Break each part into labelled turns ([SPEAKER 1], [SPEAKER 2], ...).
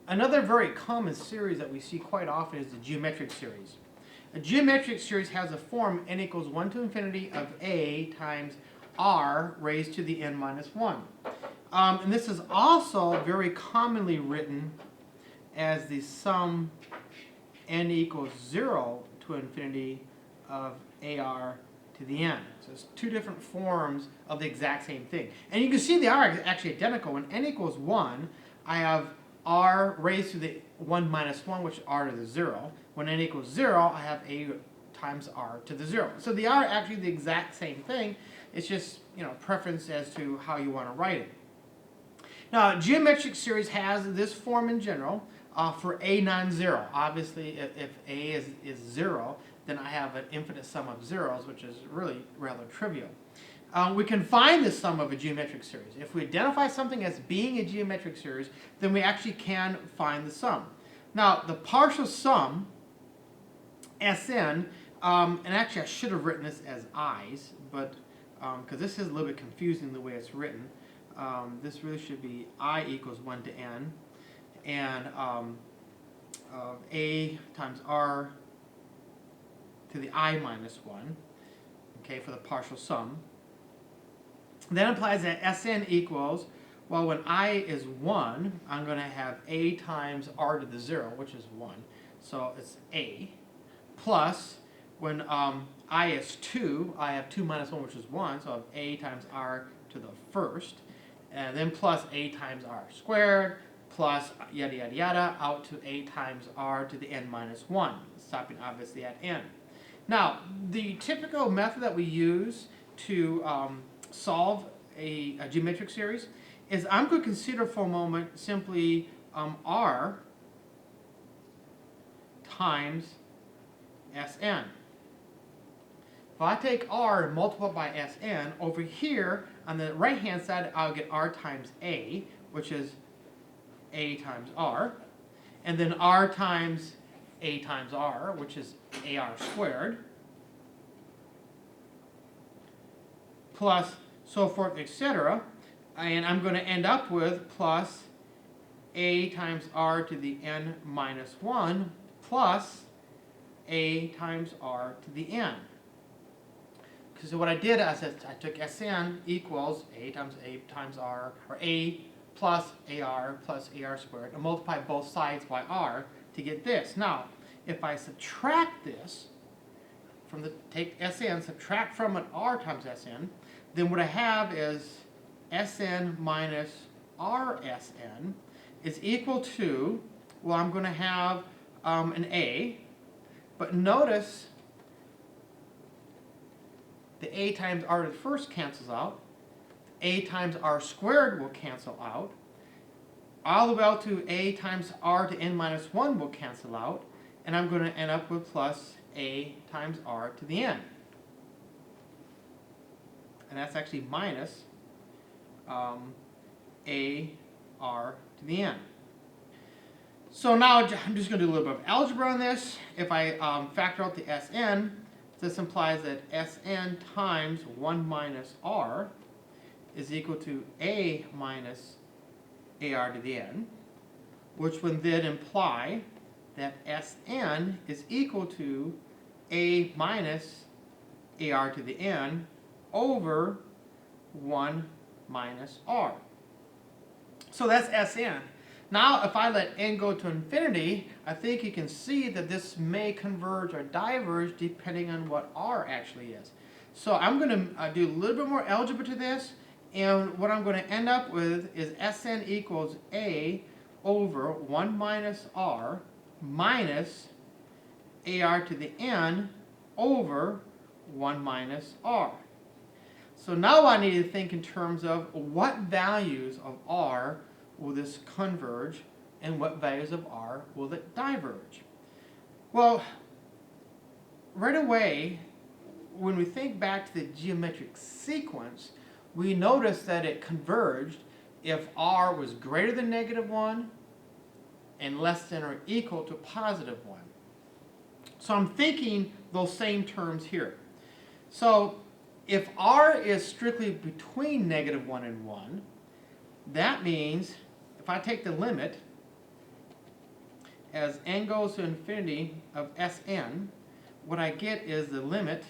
[SPEAKER 1] Another very common series that we see quite often is the geometric series. A geometric series has a form n equals 1 to infinity of a times r raised to the n minus 1. And this is also very commonly written as the sum n equals 0 to infinity of ar to the n. So it's two different forms of the exact same thing. And you can see they are actually identical. When n equals 1, I have r raised to the 1 minus 1, which is r to the 0. When n equals 0, I have a times r to the 0. So they are actually the exact same thing. It's just, preference as to how you want to write it. Now, a geometric series has this form in general for a non-zero. Obviously, if a is 0, then I have an infinite sum of zeros, which is really rather trivial. We can find the sum of a geometric series. If we identify something as being a geometric series, then we actually can find the sum. Now, the partial sum, Sn, and actually I should have written this as i's, but because this is a little bit confusing the way it's written. This really should be I equals 1 to n, and a times r to the I minus 1, okay, for the partial sum. That implies that Sn equals, well, when I is 1, I'm going to have a times r to the 0, which is 1. So it's a, plus when I is 2, I have 2 minus 1, which is 1, so I have a times r to the first, and then plus a times r squared, plus yada yada yada, out to a times r to the n minus 1, stopping obviously at n. Now, the typical method that we use to solve a geometric series is I'm going to consider for a moment simply r times Sn. If I take r and multiply by Sn, over here on the right hand side I'll get r times a, which is a times r, and then r times a times r, which is ar squared, plus so forth, etc. And I'm going to end up with plus a times r to the n minus 1 plus a times r to the n. So what I did is I took Sn equals a times r, or a plus ar squared, and multiply both sides by r to get this. Now, if I subtract this from take Sn, subtract from it r times Sn, then what I have is Sn minus Rsn is equal to, well, I'm going to have an a, but notice the a times r to the first cancels out, a times r squared will cancel out, all the way out to a times r to n minus 1 will cancel out, and I'm going to end up with plus a times r to the n. And that's actually minus a r to the n. So now I'm just going to do a little bit of algebra on this. If I factor out the Sn, this implies that Sn times 1 minus r is equal to a minus ar to the n, which would then imply that Sn is equal to a minus ar to the n over 1 minus r. So that's Sn. Now, if I let n go to infinity, I think you can see that this may converge or diverge depending on what r actually is. So I'm going to do a little bit more algebra to this, and what I'm going to end up with is Sn equals a over 1 minus r minus ar to the n over 1 minus r. So now I need to think in terms of what values of r will this converge and what values of r will it diverge. Well, right away, when we think back to the geometric sequence, we notice that it converged if r was greater than -1 and less than or equal to +1. So I'm thinking those same terms here. So if r is strictly between -1 and 1, that means if I take the limit as n goes to infinity of Sn, what I get is the limit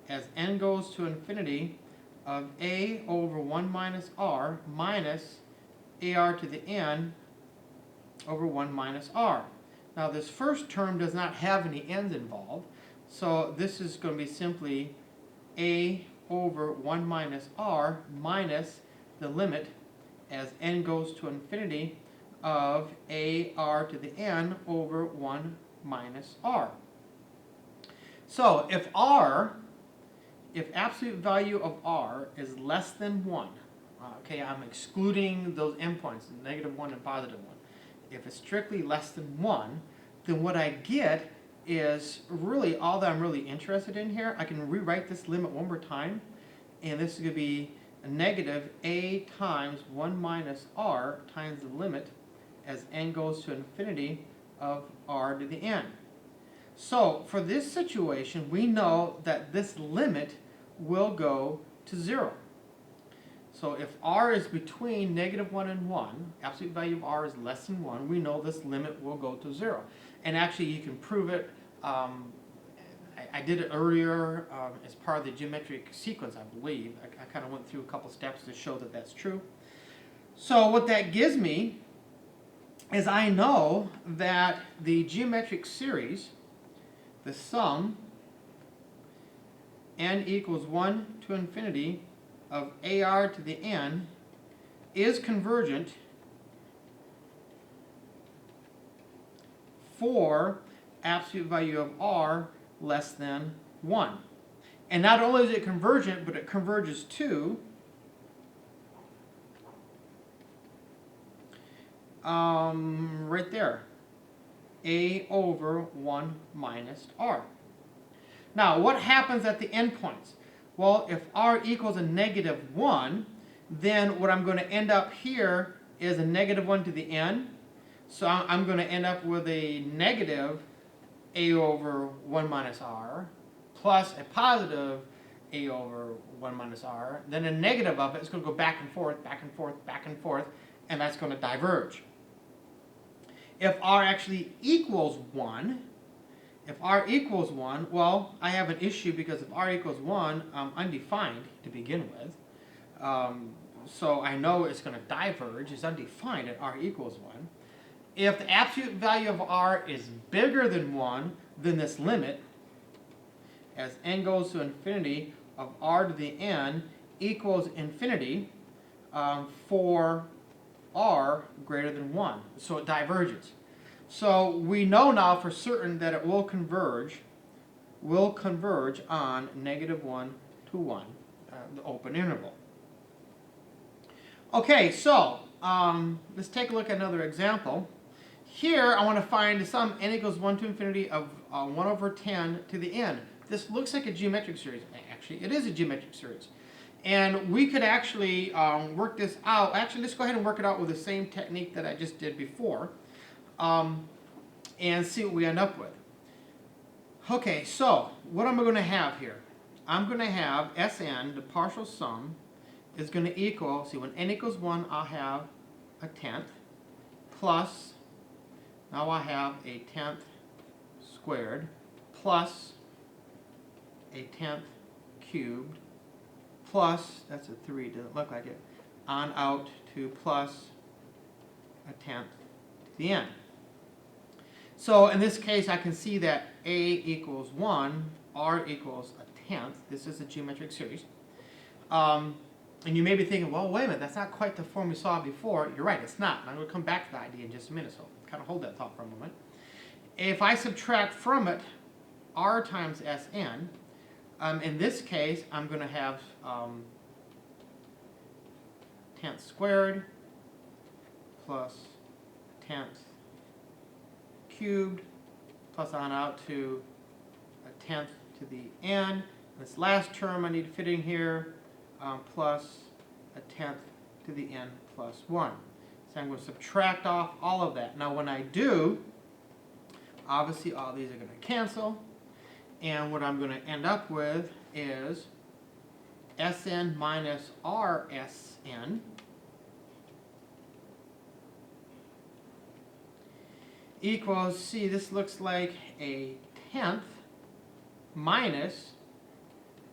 [SPEAKER 1] as n goes to infinity of a over 1 minus r minus ar to the n over 1 minus r. Now this first term does not have any n's involved, so this is going to be simply a over 1 minus r minus the limit as n goes to infinity of ar to the n over 1 minus r. So if absolute value of r is less than 1, okay, I'm excluding those endpoints, negative 1 and positive 1. If it's strictly less than 1, then what I get is really all that I'm really interested in here. I can rewrite this limit one more time, and this is going to be a negative a times 1 minus r times the limit as n goes to infinity of r to the n. So for this situation, we know that this limit will go to 0. So if r is between negative 1 and 1, absolute value of r is less than 1, we know this limit will go to 0. And actually you can prove it. I did it earlier as part of the geometric sequence, I believe. I kind of went through a couple steps to show that that's true. So what that gives me is I know that the geometric series, the sum n equals 1 to infinity of ar to the n is convergent for absolute value of r less than 1. And not only is it convergent, but it converges to right there, a over 1 minus r. Now, what happens at the endpoints? Well, if r equals a negative 1, then what I'm going to end up here is a negative 1 to the n. So I'm going to end up with a negative a over 1 minus r plus a positive a over 1 minus r. Then a negative of it is going to go back and forth, back and forth, back and forth, and that's going to diverge. If r actually equals 1, well, I have an issue because if r equals 1, I'm undefined to begin with. So I know it's going to diverge. It's undefined at r equals 1. If the absolute value of r is bigger than 1, then this limit, as n goes to infinity of r to the n, equals infinity for r greater than 1. So it diverges. So we know now for certain that it will converge on negative 1 to 1, the open interval. Okay, so let's take a look at another example. Here I want to find the sum n equals 1 to infinity of 1 over 10 to the n. This looks like a geometric series. Actually, it is a geometric series. And we could actually work this out. Actually, let's go ahead and work it out with the same technique that I just did before. And see what we end up with. Okay, so what am I going to have here? I'm going to have Sn, the partial sum, is going to equal, see, when n equals 1, I'll have a tenth, plus, now I have a tenth squared, plus a tenth cubed, plus, that's a 3, doesn't look like it, on out to plus a tenth to the n. So in this case, I can see that a equals 1, r equals a tenth. This is a geometric series. And you may be thinking, well, wait a minute, that's not quite the form we saw before. You're right, it's not. And I'm going to come back to the idea in just a minute, so kind of hold that thought for a moment. If I subtract from it r times Sn, in this case, I'm going to have tenth squared plus tenth cubed plus on out to a tenth to the n. This last term I need to fit in here, plus a tenth to the n plus 1. So I'm going to subtract off all of that. Now when I do, obviously all these are going to cancel. And what I'm going to end up with is Sn minus Rsn equals, see, this looks like a tenth minus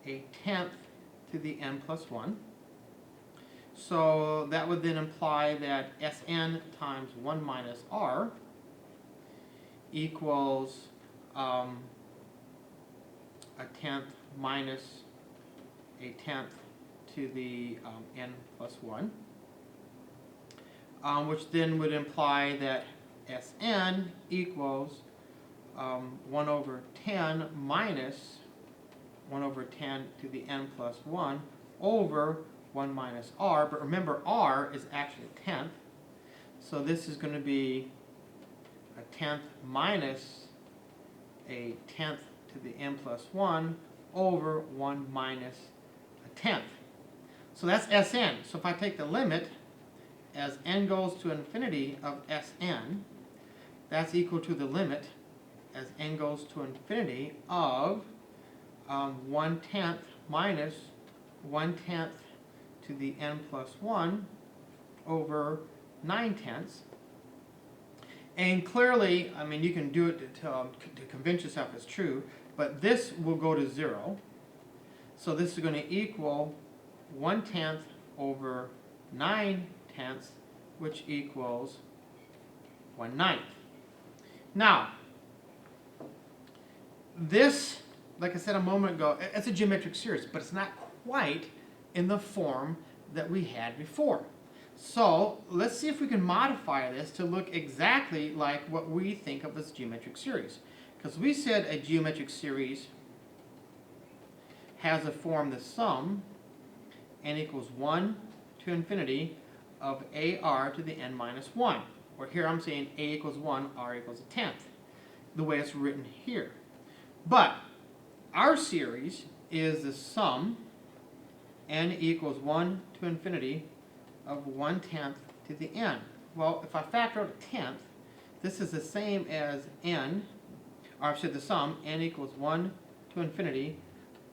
[SPEAKER 1] a tenth to the n plus 1. So that would then imply that Sn times 1 minus r equals a tenth minus a tenth to the n plus 1, which then would imply that Sn equals 1 over 10 minus 1 over 10 to the n plus 1 over 1 minus r. But remember, r is actually a tenth. So this is going to be a tenth minus a tenth to the n plus 1 over 1 minus a tenth. So that's Sn. So if I take the limit as n goes to infinity of Sn, that's equal to the limit as n goes to infinity of 1/10 minus 1/10 to the n plus 1 over 9/10. And clearly, I mean, you can do it to convince yourself it's true, but this will go to 0. So this is going to equal 1/10 over 9/10, which equals 1/9. Now, this, like I said a moment ago, it's a geometric series, but it's not quite in the form that we had before. So let's see if we can modify this to look exactly like what we think of as geometric series. Because we said a geometric series has a form, the sum, n equals 1 to infinity of ar to the n minus 1. Or here I'm saying a equals 1, r equals a tenth, the way it's written here. But our series is the sum, n equals 1 to infinity of 1/10 to the n. Well, if I factor out a tenth, this is the same as n, or I said the sum, n equals 1 to infinity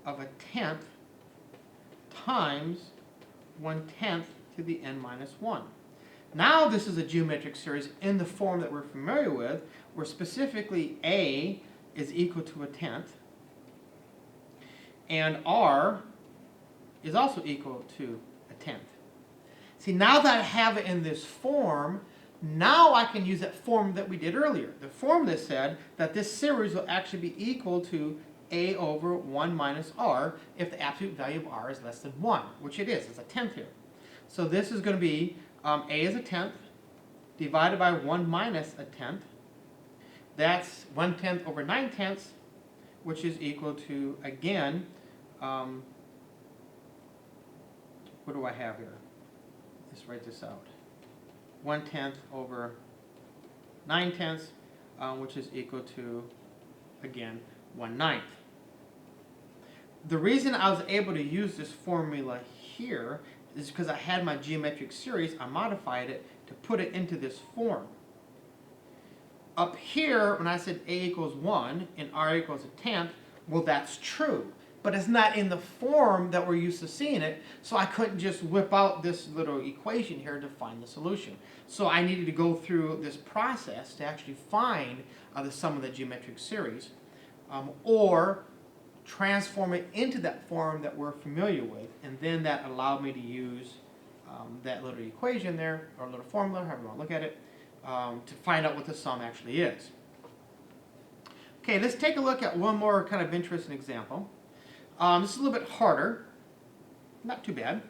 [SPEAKER 1] of a tenth times 1/10 to the n minus 1. Now this is a geometric series in the form that we're familiar with, where specifically a is equal to a tenth, and r is also equal to a tenth. See, now that I have it in this form, now I can use that form that we did earlier. The form that said that this series will actually be equal to a over 1 minus r if the absolute value of r is less than 1, which it is. It's a tenth here. So this is going to be a is a tenth divided by 1 minus a tenth. That's 1/10 over 9/10, which is equal to, again, what do I have here? Let's write this out. 1/10 over 9/10, which is equal to, again, 1/9. The reason I was able to use this formula here is because I had my geometric series. I modified it to put it into this form. Up here, when I said a equals 1 and r equals a tenth, well, that's true. But it's not in the form that we're used to seeing it, so I couldn't just whip out this little equation here to find the solution. So I needed to go through this process to actually find the sum of the geometric series, or transform it into that form that we're familiar with, and then that allowed me to use that little equation there, or little formula, however you want to look at it, to find out what the sum actually is. Okay, let's take a look at one more kind of interesting example. This is a little bit harder, not too bad.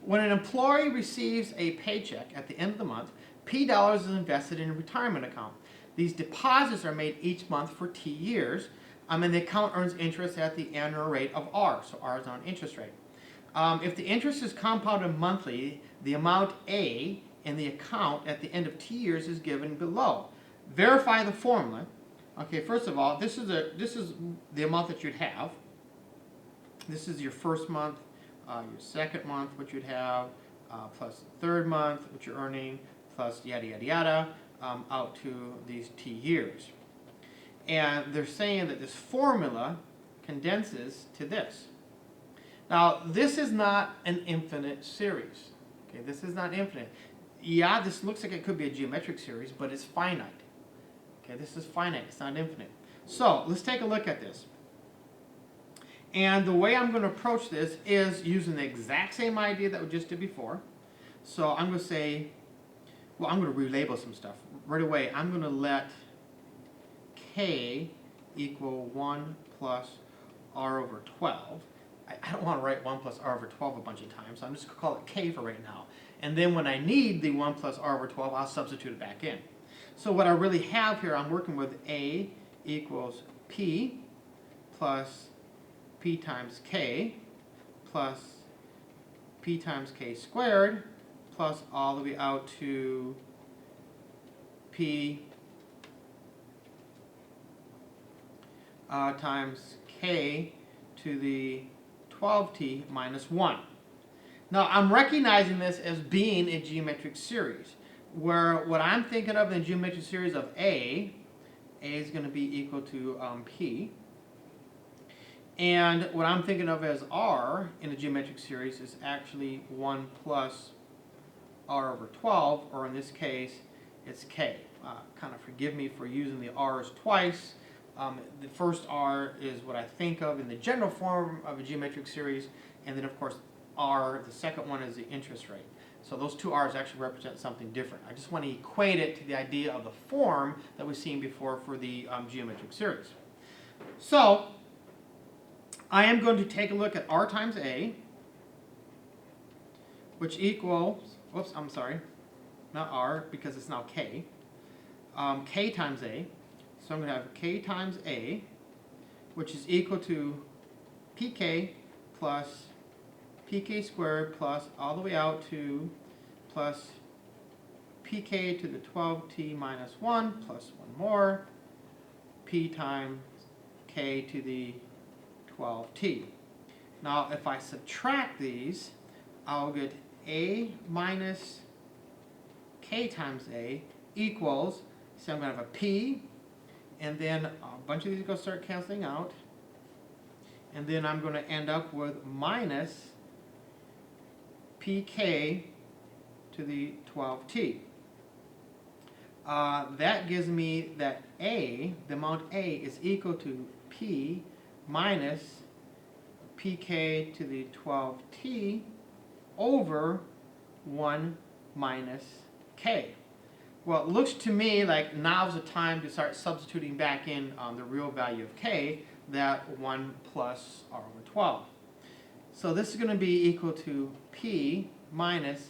[SPEAKER 1] When an employee receives a paycheck at the end of the month, P dollars is invested in a retirement account. These deposits are made each month for T years, and the account earns interest at the annual rate of R, so R is our interest rate. If the interest is compounded monthly, the amount A in the account at the end of T years is given below. Verify the formula. Okay, first of all, this is the amount that you'd have. This is your first month, your second month, what you'd have, plus the third month, what you're earning, plus yada yada yada, out to these T years. And they're saying that this formula condenses to this. Now, this is not an infinite series. Okay, this is not infinite. Yeah, this looks like it could be a geometric series, but it's finite. Okay, this is finite, it's not infinite. So let's take a look at this. And the way I'm going to approach this is using the exact same idea that we just did before. So I'm going to say, well, I'm going to relabel some stuff. Right away, I'm going to let k equal 1 plus r over 12. I don't want to write 1 plus r over 12 a bunch of times, so I'm just going to call it k for right now. And then when I need the 1 plus r over 12, I'll substitute it back in. So what I really have here, I'm working with a equals p plus p times k plus p times k squared plus all the way out to p times k to the 12t minus 1. Now I'm recognizing this as being a geometric series, where what I'm thinking of in the geometric series of a is going to be equal to p. And what I'm thinking of as r in a geometric series is actually 1 plus r over 12, or in this case, it's k. Kind of forgive me for using the r's twice. The first r is what I think of in the general form of a geometric series, and then of course r, the second one, is the interest rate. So those two r's actually represent something different. I just want to equate it to the idea of the form that we've seen before for the geometric series. So I am going to take a look at r times a, which equals, whoops, I'm sorry, not r, because it's now k, k times a. So I'm going to have k times a, which is equal to pk plus pk squared plus all the way out to plus pk to the 12t minus 1 plus 1 more p times k to the 12t. Now if I subtract these, I'll get a minus k times a equals, so I'm going to have a p, and then a bunch of these are going to start canceling out, and then I'm going to end up with minus pk to the 12t. That gives me that a, the amount a, is equal to p minus pk to the 12t over 1 minus k. Well, it looks to me like now's the time to start substituting back in the real value of k, that 1 plus r over 12. So this is going to be equal to p minus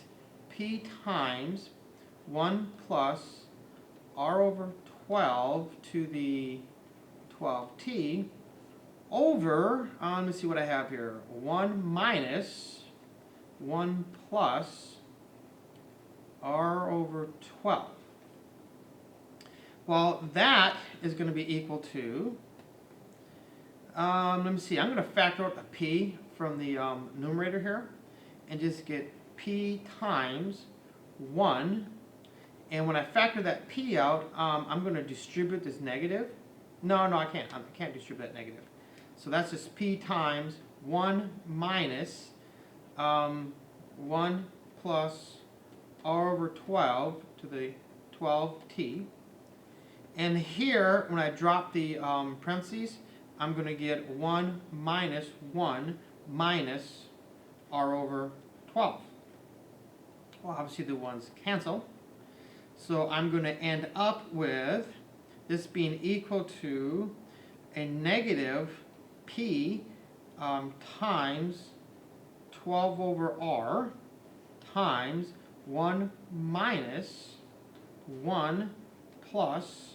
[SPEAKER 1] p times 1 plus r over 12 to the 12t over, let me see what I have here, 1 minus 1 plus r over 12. Well, that is going to be equal to, let me see, I'm going to factor out a p from the numerator here and just get p times 1. And when I factor that p out, I'm going to distribute this negative. No, I can't. I can't distribute that negative. So that's just p times 1 minus 1 plus r over 12 to the 12t. And here, when I drop the parentheses, I'm going to get 1 minus 1 minus r over 12. Well, obviously the ones cancel. So I'm going to end up with this being equal to a negative p times 12 over r times 1 minus 1 plus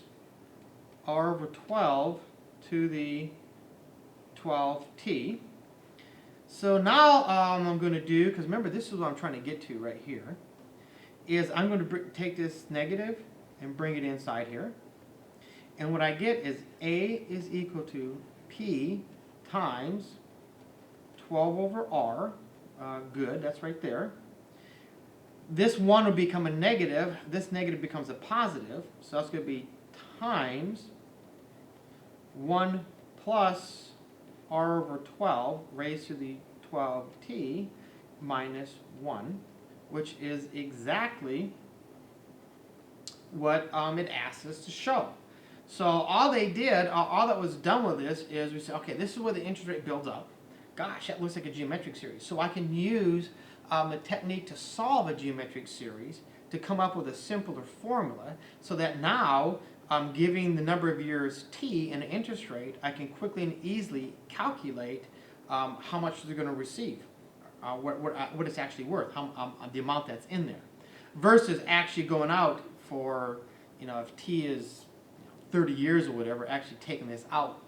[SPEAKER 1] r over 12 to the 12t. So now I'm going to do, because remember this is what I'm trying to get to right here, is I'm going to take this negative and bring it inside here. And what I get is a is equal to p times 12 over r. Good, that's right there. This 1 will become a negative. This negative becomes a positive. So that's going to be times 1 plus r over 12 raised to the 12t minus 1, which is exactly what it asks us to show. So all they did, all that was done with this is we said, okay, this is where the interest rate builds up. Gosh, that looks like a geometric series. So I can use a technique to solve a geometric series to come up with a simpler formula so that now, giving the number of years t and the interest rate, I can quickly and easily calculate how much they're going to receive, what it's actually worth, the amount that's in there, versus actually going out for, if t is 30 years or whatever, actually taking this out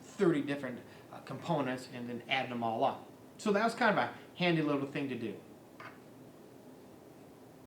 [SPEAKER 1] 30 different components and then adding them all up. So that was kind of a handy little thing to do.